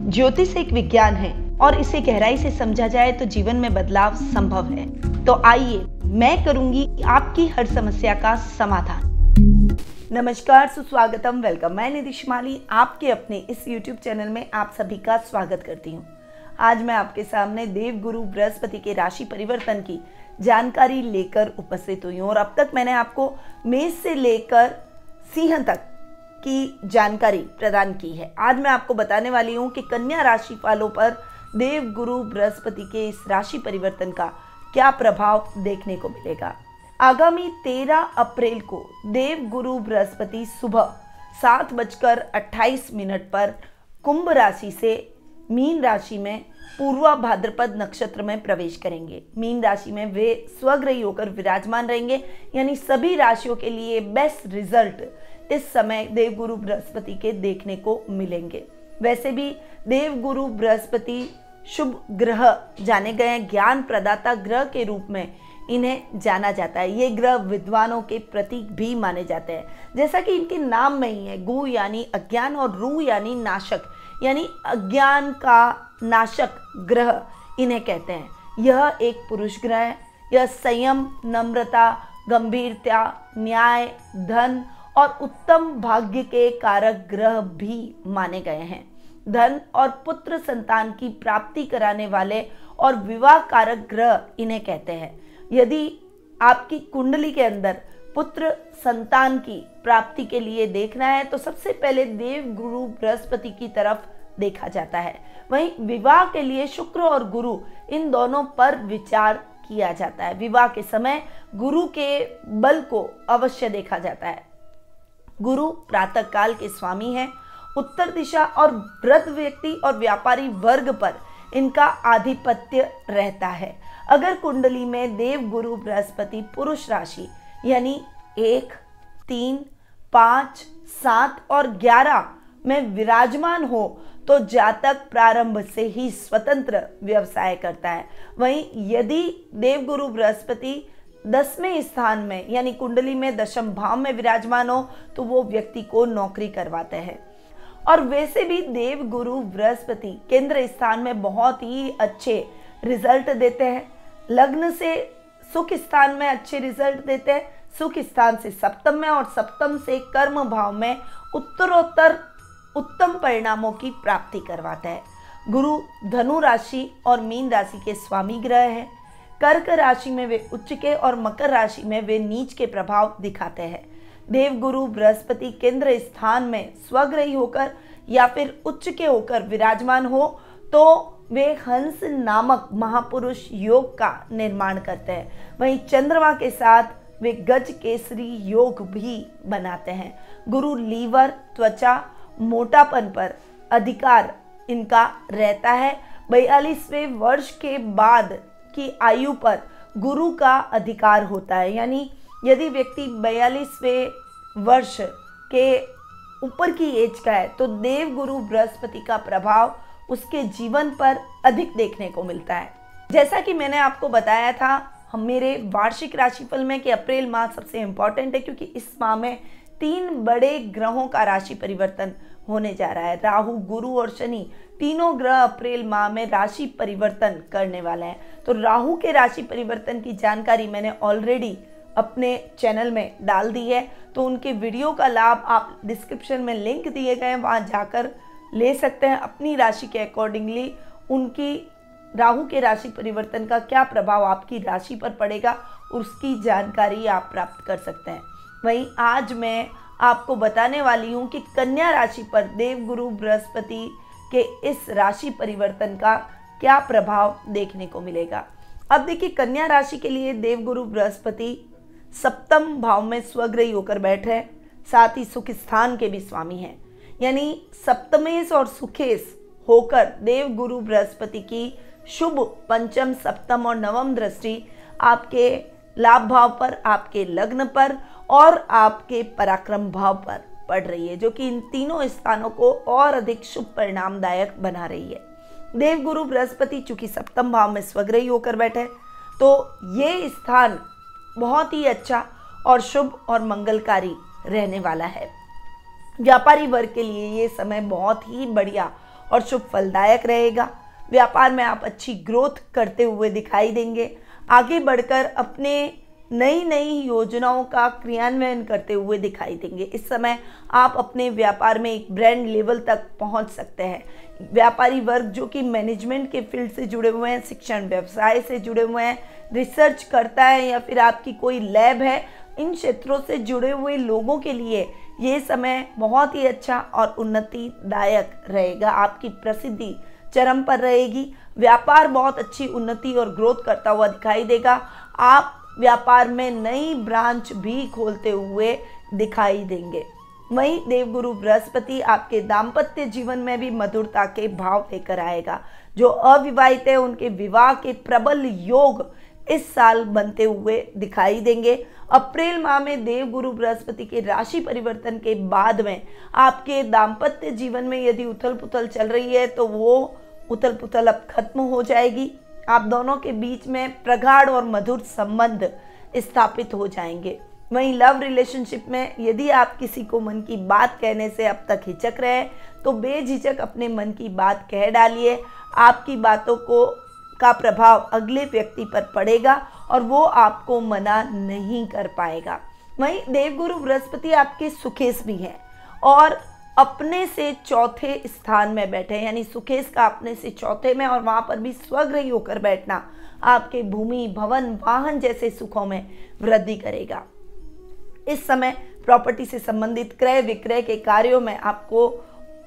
ज्योतिष एक विज्ञान है और इसे गहराई से समझा जाए तो जीवन में बदलाव संभव है। तो आइए मैं करूंगी आपकी हर समस्या का समाधान। नमस्कार, सुस्वागतम, वेलकम। मैं निधि शिमाली आपके अपने इस YouTube चैनल में आप सभी का स्वागत करती हूँ। आज मैं आपके सामने देवगुरु बृहस्पति के राशि परिवर्तन की जानकारी लेकर उपस्थित हुई हूँ और अब तक मैंने आपको मेष से लेकर सिंह तक की जानकारी प्रदान की है। आज मैं आपको बताने वाली हूँ कि कन्या राशि वालों पर देवगुरु बृहस्पति के इस राशि परिवर्तन का क्या प्रभाव देखने को मिलेगा। आगामी 13 अप्रैल को देवगुरु बृहस्पति सुबह 7:28 पर कुंभ राशि से मीन राशि में पूर्वा भाद्रपद नक्षत्र में प्रवेश करेंगे। मीन राशि में वे स्वग्रही होकर विराजमान रहेंगे, यानी सभी राशियों के लिए बेस्ट रिजल्ट इस समय देवगुरु बृहस्पति के देखने को मिलेंगे। वैसे भी देवगुरु बृहस्पति शुभ ग्रह जाने गए, ज्ञान प्रदाता ग्रह के रूप में इन्हें जाना जाता है। ये ग्रह विद्वानों के प्रतीक भी माने जाते हैं, जैसा कि इनके नाम में ही है। गु यानी अज्ञान और रू यानी नाशक, यानी अज्ञान का नाशक ग्रह इन्हें कहते हैं। यह एक पुरुष ग्रह है। यह संयम, नम्रता, गंभीरता, न्याय, धन और उत्तम भाग्य के कारक ग्रह भी माने गए हैं। धन और पुत्र संतान की प्राप्ति कराने वाले और विवाह कारक ग्रह इन्हें कहते हैं। यदि आपकी कुंडली के अंदर पुत्र संतान की प्राप्ति के लिए देखना है तो सबसे पहले देवगुरु बृहस्पति की तरफ देखा जाता है। वहीं विवाह के लिए शुक्र और गुरु, इन दोनों पर विचार किया जाता है। विवाह के समय गुरु के बल को अवश्य देखा जाता है। गुरु प्रातः काल के स्वामी हैं। उत्तर दिशा और वृद्ध व्यक्ति और व्यापारी वर्ग पर इनका आधिपत्य रहता है। अगर कुंडली में देवगुरु बृहस्पति पुरुष राशि यानी 1, 3, 5, 7 और 11 में विराजमान हो तो जातक प्रारंभ से ही स्वतंत्र व्यवसाय करता है। वहीं यदि देवगुरु बृहस्पति 10वें स्थान में यानी कुंडली में दशम भाव में विराजमान हो तो वो व्यक्ति को नौकरी करवाते हैं। और वैसे भी देवगुरु बृहस्पति केंद्र स्थान में बहुत ही अच्छे रिजल्ट देते हैं। लग्न से सुख स्थान में अच्छे रिजल्ट देते हैं, सुख स्थान से सप्तम में और सप्तम से कर्म भाव में उत्तरोत्तर उत्तम परिणामों की प्राप्ति करवाता है। गुरु धनु राशि और मीन राशि के स्वामी ग्रह हैं। कर्क राशि में वे उच्च के और मकर राशि में वे नीच के प्रभाव दिखाते हैं। देवगुरु बृहस्पति केंद्र स्थान में स्वग्रही होकर या फिर उच्च के होकर विराजमान हो तो वे हंस नामक महापुरुष योग का निर्माण करते हैं। वहीं चंद्रमा के साथ वे गज केसरी योग भी बनाते हैं। गुरु लीवर, त्वचा, मोटापन पर अधिकार इनका रहता है। 42वें वर्ष के बाद की आयु पर गुरु का अधिकार होता है, यानी यदि व्यक्ति 42वें वर्ष के ऊपर की एज का है तो देवगुरु बृहस्पति का प्रभाव उसके जीवन पर अधिक देखने को मिलता है। जैसा कि मैंने आपको बताया था मेरे वार्षिक राशिफल में कि अप्रैल माह सबसे इम्पोर्टेंट है, क्योंकि इस माह में 3 बड़े ग्रहों का राशि परिवर्तन होने जा रहा है। राहु, गुरु और शनि तीनों ग्रह अप्रैल माह में राशि परिवर्तन करने वाले हैं। तो राहु के राशि परिवर्तन की जानकारी मैंने ऑलरेडी अपने चैनल में डाल दी है, तो उनके वीडियो का लाभ आप डिस्क्रिप्शन में लिंक दिए गए हैं, वहां जाकर ले सकते हैं। अपनी राशि के अकॉर्डिंगली उनकी राहु के राशि परिवर्तन का क्या प्रभाव आपकी राशि पर पड़ेगा उसकी जानकारी आप प्राप्त कर सकते हैं। वहीं आज मैं आपको बताने वाली हूँ कि कन्या राशि पर देवगुरु बृहस्पति के इस राशि परिवर्तन का क्या प्रभाव देखने को मिलेगा। अब देखिए, कन्या राशि के लिए देवगुरु बृहस्पति सप्तम भाव में स्वग्रही होकर बैठे हैं, साथ ही सुख स्थान के भी स्वामी हैं। यानी सप्तमेश और सुखेश होकर देवगुरु बृहस्पति की शुभ पंचम, सप्तम और नवम दृष्टि आपके लाभ भाव पर, आपके लग्न पर और आपके पराक्रम भाव पर पड़ रही है, जो कि इन तीनों स्थानों को और अधिक शुभ परिणामदायक बना रही है। देवगुरु बृहस्पति चूंकि सप्तम भाव में स्वग्रही होकर बैठे तो ये स्थान बहुत ही अच्छा और शुभ और मंगलकारी रहने वाला है। व्यापारी वर्ग के लिए ये समय बहुत ही बढ़िया और शुभ फलदायक रहेगा। व्यापार में आप अच्छी ग्रोथ करते हुए दिखाई देंगे। आगे बढ़कर अपने नई नई योजनाओं का क्रियान्वयन करते हुए दिखाई देंगे। इस समय आप अपने व्यापार में एक ब्रांड लेवल तक पहुंच सकते हैं। व्यापारी वर्ग जो कि मैनेजमेंट के फील्ड से जुड़े हुए हैं, शिक्षण व्यवसाय से जुड़े हुए हैं, रिसर्च करता है या फिर आपकी कोई लैब है, इन क्षेत्रों से जुड़े हुए लोगों के लिए ये समय बहुत ही अच्छा और उन्नतिदायक रहेगा। आपकी प्रसिद्धि चरम पर रहेगी। व्यापार बहुत अच्छी उन्नति और ग्रोथ करता हुआ दिखाई देगा। आप व्यापार में नई ब्रांच भी खोलते हुए दिखाई देंगे। वहीं देवगुरु बृहस्पति आपके दाम्पत्य जीवन में भी मधुरता के भाव लेकर आएगा। जो अविवाहित है उनके विवाह के प्रबल योग इस साल बनते हुए दिखाई देंगे। अप्रैल माह में देवगुरु बृहस्पति के राशि परिवर्तन के बाद में आपके दाम्पत्य जीवन में यदि उथल पुथल चल रही है तो वो उथल पुथल अब खत्म हो जाएगी। आप दोनों के बीच में प्रगाढ़ और मधुर संबंध स्थापित हो जाएंगे। वहीं लव रिलेशनशिप में यदि आप किसी को मन की बात कहने से अब तक हिचक रहे हैं तो बेझिझक अपने मन की बात कह डालिए। आपकी बातों का प्रभाव अगले व्यक्ति पर पड़ेगा और वो आपको मना नहीं कर पाएगा। वहीं देवगुरु बृहस्पति आपके सुखेश भी हैं और अपने से चौथे स्थान में बैठे, यानी सुखेश का अपने से चौथे में और वहां पर भी स्वग्रही होकर बैठना आपके भूमि, भवन, वाहन जैसे सुखों में वृद्धि करेगा। इस समय प्रॉपर्टी से संबंधित क्रय विक्रय के कार्यों में आपको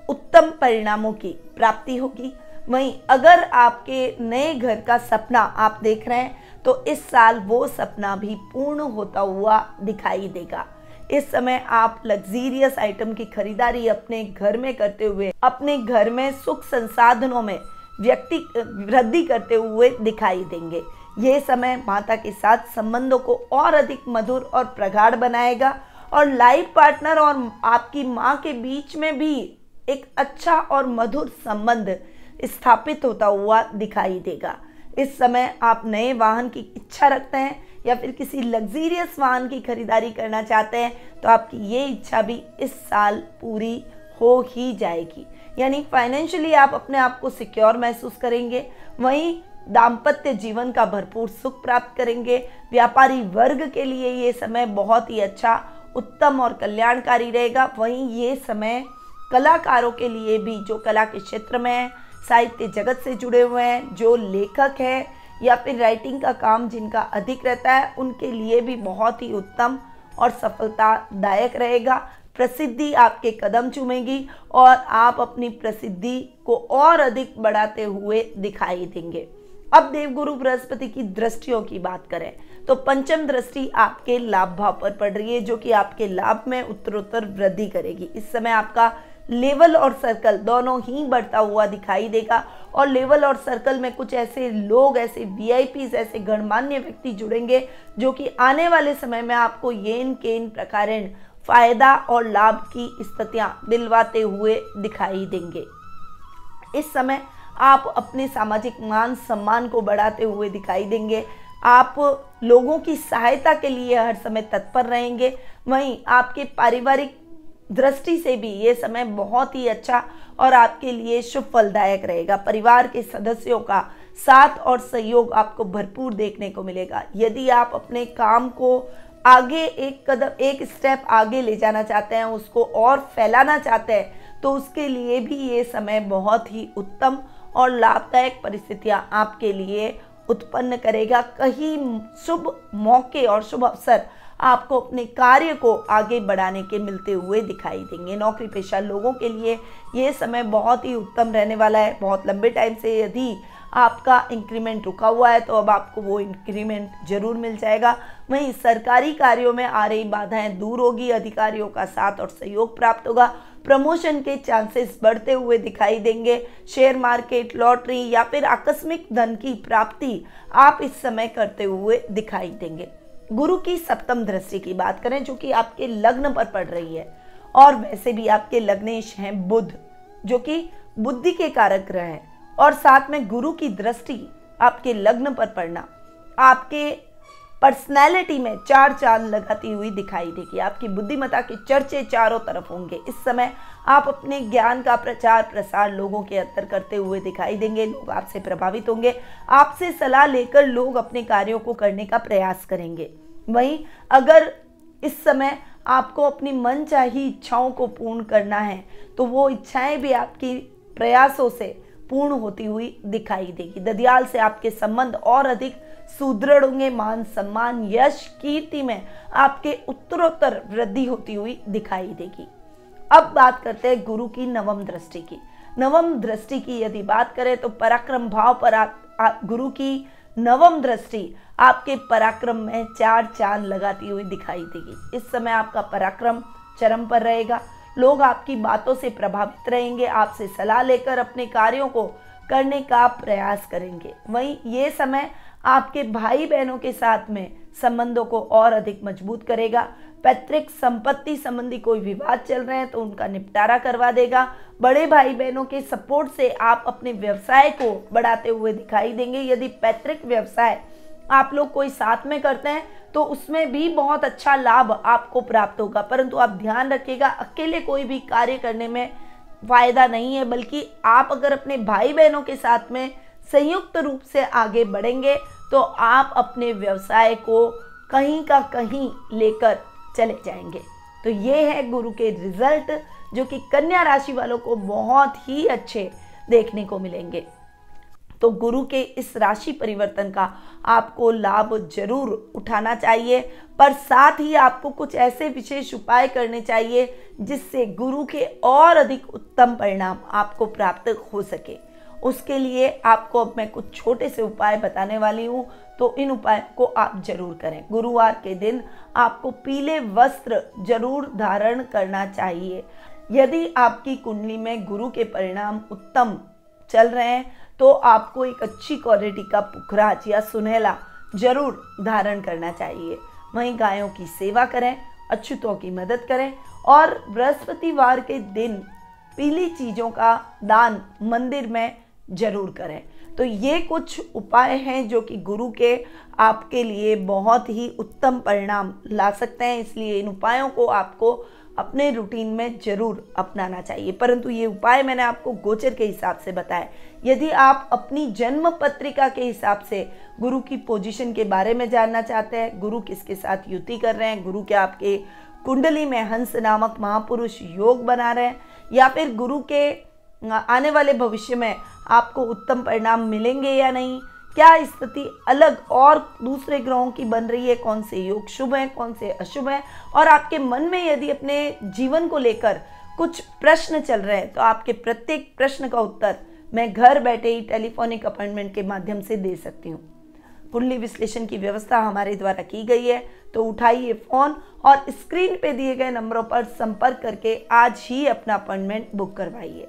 उत्तम परिणामों की प्राप्ति होगी। वहीं अगर आपके नए घर का सपना आप देख रहे हैं तो इस साल वो सपना भी पूर्ण होता हुआ दिखाई देगा। इस समय आप लग्जीरियस आइटम की खरीदारी अपने घर में करते हुए अपने घर में सुख संसाधनों में वृद्धि करते हुए दिखाई देंगे। ये समय माता के साथ संबंधों को और अधिक मधुर और प्रगाढ़ बनाएगा और लाइफ पार्टनर और आपकी माँ के बीच में भी एक अच्छा और मधुर संबंध स्थापित होता हुआ दिखाई देगा। इस समय आप नए वाहन की इच्छा रखते हैं या फिर किसी लग्जीरियस वाहन की खरीदारी करना चाहते हैं तो आपकी ये इच्छा भी इस साल पूरी हो ही जाएगी। यानी फाइनेंशियली आप अपने आप को सिक्योर महसूस करेंगे। वहीं दाम्पत्य जीवन का भरपूर सुख प्राप्त करेंगे। व्यापारी वर्ग के लिए ये समय बहुत ही अच्छा, उत्तम और कल्याणकारी रहेगा। वहीं ये समय कलाकारों के लिए भी, जो कला के क्षेत्र में है, साहित्य जगत से जुड़े हुए हैं, जो लेखक है या फिर राइटिंग का काम जिनका अधिक रहता है, उनके लिए भी बहुत ही उत्तम और सफलतादायक रहेगा। प्रसिद्धि आपके कदम चूमेगी और आप अपनी प्रसिद्धि को और अधिक बढ़ाते हुए दिखाई देंगे। अब देवगुरु बृहस्पति की दृष्टियों की बात करें तो पंचम दृष्टि आपके लाभ भाव पर पड़ रही है, जो कि आपके लाभ में उत्तरोत्तर वृद्धि करेगी। इस समय आपका लेवल और सर्कल दोनों ही बढ़ता हुआ दिखाई देगा और लेवल और सर्कल में कुछ ऐसे लोग, ऐसे वीआईपीज, ऐसे गणमान्य व्यक्ति जुड़ेंगे जो कि आने वाले समय में आपको येन केन प्रकारेण फायदा और लाभ की स्थितियां दिलवाते हुए दिखाई देंगे। इस समय आप अपने सामाजिक मान सम्मान को बढ़ाते हुए दिखाई देंगे। आप लोगों की सहायता के लिए हर समय तत्पर रहेंगे। वहीं आपके पारिवारिक दृष्टि से भी ये समय बहुत ही अच्छा और आपके लिए शुभ फलदायक रहेगा। परिवार के सदस्यों का साथ और सहयोग आपको भरपूर देखने को मिलेगा। यदि आप अपने काम को आगे एक कदम, एक स्टेप आगे ले जाना चाहते हैं, उसको और फैलाना चाहते हैं, तो उसके लिए भी ये समय बहुत ही उत्तम और लाभदायक परिस्थितियां आपके लिए उत्पन्न करेगा। कहीं शुभ मौके और शुभ अवसर आपको अपने कार्य को आगे बढ़ाने के मिलते हुए दिखाई देंगे। नौकरी पेशा लोगों के लिए ये समय बहुत ही उत्तम रहने वाला है। बहुत लंबे टाइम से यदि आपका इंक्रीमेंट रुका हुआ है तो अब आपको वो इंक्रीमेंट जरूर मिल जाएगा। वहीं सरकारी कार्यों में आ रही बाधाएं दूर होगी। अधिकारियों का साथ और सहयोग प्राप्त होगा। प्रमोशन के चांसेस बढ़ते हुए दिखाई देंगे। शेयर मार्केट, लॉटरी या फिर आकस्मिक धन की प्राप्ति आप इस समय करते हुए दिखाई देंगे। गुरु की सप्तम दृष्टि की बात करें जो कि आपके लग्न पर पड़ रही है, और वैसे भी आपके लग्नेश हैं बुध, जो कि बुद्धि के कारक ग्रह हैं, और साथ में गुरु की दृष्टि आपके लग्न पर पड़ना आपके पर्सनैलिटी में चार चांद लगाती हुई दिखाई देगी। आपकी बुद्धिमत्ता के चर्चे चारों तरफ होंगे। इस समय आप अपने ज्ञान का प्रचार प्रसार लोगों के अंदर करते हुए दिखाई देंगे। लोग आपसे प्रभावित होंगे। आपसे सलाह लेकर लोग अपने कार्यों को करने का प्रयास करेंगे। वहीं अगर इस समय आपको अपनी मनचाही इच्छाओं को पूर्ण करना है तो वो इच्छाएं भी आपकी प्रयासों से पूर्ण होती हुई दिखाई देगी। ददियाल से आपके संबंध और अधिक सुदृढ़ होंगे। मान सम्मान यश कीर्ति में आपके उत्तरोत्तर वृद्धि होती हुई दिखाई देगी। अब बात करते हैं गुरु की नवम दृष्टि की। नवम दृष्टि की यदि बात करें तो पराक्रम भाव पर गुरु की नवम दृष्टि आपके पराक्रम में चार चांद लगाती हुई दिखाई देगी। इस समय आपका पराक्रम चरम पर रहेगा। लोग आपकी बातों से प्रभावित रहेंगे। आपसे सलाह लेकर अपने कार्यों को करने का प्रयास करेंगे। वहीं ये समय आपके भाई बहनों के साथ में संबंधों को और अधिक मजबूत करेगा। पैतृक संपत्ति संबंधी कोई विवाद चल रहे हैं तो उनका निपटारा करवा देगा। बड़े भाई बहनों के सपोर्ट से आप अपने व्यवसाय को बढ़ाते हुए दिखाई देंगे। यदि पैतृक व्यवसाय आप लोग कोई साथ में करते हैं तो उसमें भी बहुत अच्छा लाभ आपको प्राप्त होगा, परंतु आप ध्यान रखिएगा अकेले कोई भी कार्य करने में फायदा नहीं है, बल्कि आप अगर अपने भाई बहनों के साथ में संयुक्त रूप से आगे बढ़ेंगे तो आप अपने व्यवसाय को कहीं का कहीं लेकर चले जाएंगे। तो ये है गुरु के रिजल्ट जो कि कन्या राशि वालों को बहुत ही अच्छे देखने को मिलेंगे। तो गुरु के इस राशि परिवर्तन का आपको लाभ जरूर उठाना चाहिए, पर साथ ही आपको कुछ ऐसे विशेष उपाय करने चाहिए जिससे गुरु के और अधिक उत्तम परिणाम आपको प्राप्त हो सके। उसके लिए आपको अब मैं कुछ छोटे से उपाय बताने वाली हूँ, तो इन उपायों को आप जरूर करें। गुरुवार के दिन आपको पीले वस्त्र जरूर धारण करना चाहिए। यदि आपकी कुंडली में गुरु के परिणाम उत्तम चल रहे हैं तो आपको एक अच्छी क्वालिटी का पुखराज या सुनहला जरूर धारण करना चाहिए। वहीं गायों की सेवा करें, अछूतों की मदद करें और बृहस्पतिवार के दिन पीली चीज़ों का दान मंदिर में जरूर करें। तो ये कुछ उपाय हैं जो कि गुरु के आपके लिए बहुत ही उत्तम परिणाम ला सकते हैं, इसलिए इन उपायों को आपको अपने रूटीन में जरूर अपनाना चाहिए। परंतु ये उपाय मैंने आपको गोचर के हिसाब से बताया। यदि आप अपनी जन्म पत्रिका के हिसाब से गुरु की पोजीशन के बारे में जानना चाहते हैं, गुरु किसके साथ युति कर रहे हैं, गुरु के आपके कुंडली में हंस नामक महापुरुष योग बना रहे हैं, या फिर गुरु के आने वाले भविष्य में आपको उत्तम परिणाम मिलेंगे या नहीं, क्या स्थिति अलग और दूसरे ग्रहों की बन रही है, कौन से योग शुभ हैं, कौन से अशुभ हैं, और आपके मन में यदि अपने जीवन को लेकर कुछ प्रश्न चल रहे हैं तो आपके प्रत्येक प्रश्न का उत्तर मैं घर बैठे ही टेलीफोनिक अपॉइंटमेंट के माध्यम से दे सकती हूँ। कुंडली विश्लेषण की व्यवस्था हमारे द्वारा की गई है, तो उठाइए फ़ोन और स्क्रीन पे दिए गए नंबरों पर संपर्क करके आज ही अपना अपॉइंटमेंट बुक करवाइए।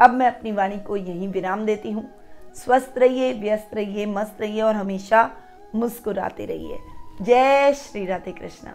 अब मैं अपनी वाणी को यहीं विराम देती हूँ। स्वस्थ रहिए, व्यस्त रहिए, मस्त रहिए और हमेशा मुस्कुराते रहिए। जय श्री राधे कृष्णा।